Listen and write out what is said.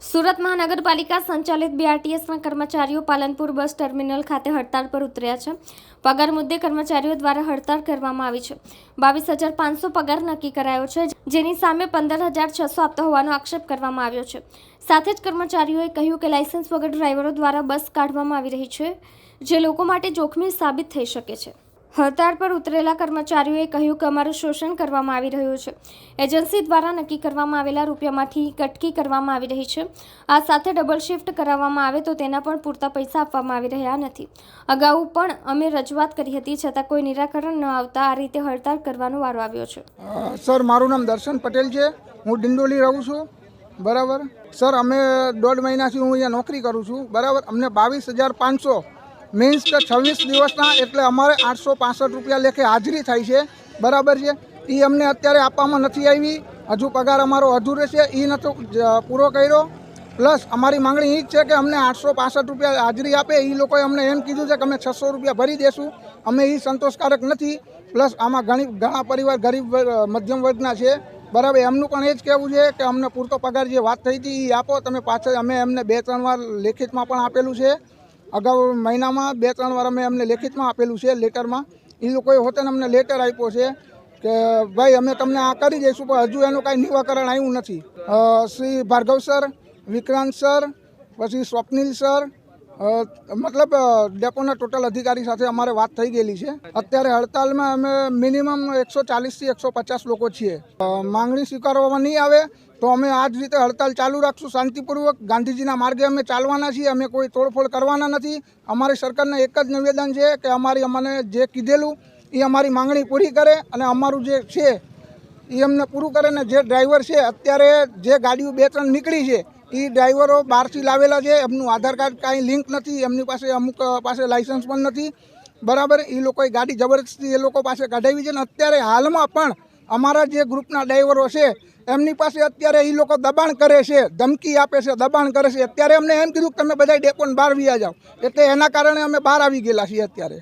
સુરત મહાનગરપાલિકા સંચાલિત બીઆરટીએસના કર્મચારીઓ પાલનપુર બસ ટર્મિનલ ખાતે હડતાળ પર ઉતર્યા છે। પગાર મુદ્દે કર્મચારીઓ દ્વારા હડતાળ કરવામાં આવી છે। 22,500 પગાર નક્કી કરાયો છે, જેની સામે 15,600 આપતા હોવાનો આક્ષેપ કરવામાં આવ્યો છે। સાથે જ કર્મચારીઓએ કહ્યું કે લાયસન્સ વગર ડ્રાઈવરો દ્વારા બસ કાઢવામાં આવી રહી છે, જે લોકો માટે જોખમી સાબિત થઈ શકે છે। હડતાળ પર ઉતરેલા કર્મચારીઓએ કહ્યું કે અમારું શોષણ કરવામાં આવી રહ્યું છે। એજન્સી દ્વારા નક્કી કરવામાં આવેલા રૂપિયામાંથી કટકી કરવામાં આવી રહી છે। આ સાથે ડબલ શિફ્ટ કરાવવામાં આવે તો તેના પણ પૂરતા પૈસા આપવામાં આવી રહ્યા નથી। અગાઉ પણ અમે રજૂઆત કરી હતી, છતાં કોઈ નિરાકરણ ન આવતા આ રીતે હડતાળ કરવાનો વારો આવ્યો છે। સર, મારું નામ દર્શન પટેલ છે। હું ડિંડોલી રહું છું, બરાબર। સર, અમે 1.5 મહિનાથી હું અહીંયા નોકરી કરું છું, બરાબર। અમને 22,500 મીન્સ કે 26 દિવસના એટલે અમારે 865 રૂપિયા લેખે હાજરી થાય છે, બરાબર છે। એ અમને અત્યારે આપવામાં નથી આવી। હજુ પગાર અમારો અધૂરો છે, એ નતો પૂરો કર્યો। પ્લસ અમારી માંગણી એ જ છે કે અમને 865 રૂપિયા હાજરી આપે। એ લોકોએ અમને એમ કીધું છે કે અમે 600 રૂપિયા ભરી દેશું। અમે એ સંતોષકારક નથી। પ્લસ આમાં ઘણા પરિવાર ગરીબ મધ્યમ વર્ગના છે, બરાબર। એમનું પણ એ જ કહેવું છે કે અમને પૂરતો પગાર જે વાત થઈ હતી એ આપો તમે પાછળ। અમે એમને 2-3 વાર લેખિતમાં પણ આપેલું છે। અગાઉ મહિનામાં 2-3 વાર અમે એમને લેખિતમાં આપેલું છે લેટરમાં। એ લોકોએ હોતે અમને લેટર આપ્યો છે કે ભાઈ અમે તમને આ કરી દઈશું, પણ હજુ એનું કાંઈ નિવાકરણ આવ્યું નથી। શ્રી ભાર્ગવ સર, વિક્રાંત સર, પછી સ્વપ્નિલ સર, મતલબ ડેપોના ટોટલ અધિકારી સાથે અમારે વાત થઈ ગયેલી છે। અત્યારે હડતાલમાં અમે મિનિમમ 140થી 150 લોકો છીએ। માંગણી સ્વીકારવામાં નહીં આવે તો અમે આ જ રીતે હડતાલ ચાલુ રાખશું શાંતિપૂર્વક। ગાંધીજીના માર્ગે અમે ચાલવાના છીએ, અમે કોઈ તોડફોડ કરવાના નથી। અમારી સરકારને એક જ નિવેદન છે કે અમને જે કીધેલું એ અમારી માંગણી પૂરી કરે અને અમારું જે છે એ અમને પૂરું કરે। ને જે ડ્રાઈવર છે અત્યારે જે ગાડીઓ 2-3 નીકળી છે એ ડ્રાઈવરો બહારથી લાવેલા છે, એમનું આધાર કાર્ડ કાંઈ લિંક નથી, એમની પાસે અમુક પાસે લાઇસન્સ પણ નથી, બરાબર। એ લોકોએ ગાડી જબરદસ્તી એ લોકો પાસે કઢાવી છે। ને અત્યારે હાલમાં પણ અમારા જે ગ્રુપના ડ્રાઈવરો છે એમની પાસે અત્યારે એ લોકો દબાણ કરે છે, ધમકી આપે છે, દબાણ કરે છે। અત્યારે અમને એમ કીધું કે તમે બધા ડેપોને બહાર વ્યા જાઓ, એટલે એના કારણે અમે બહાર આવી ગયેલા છીએ અત્યારે।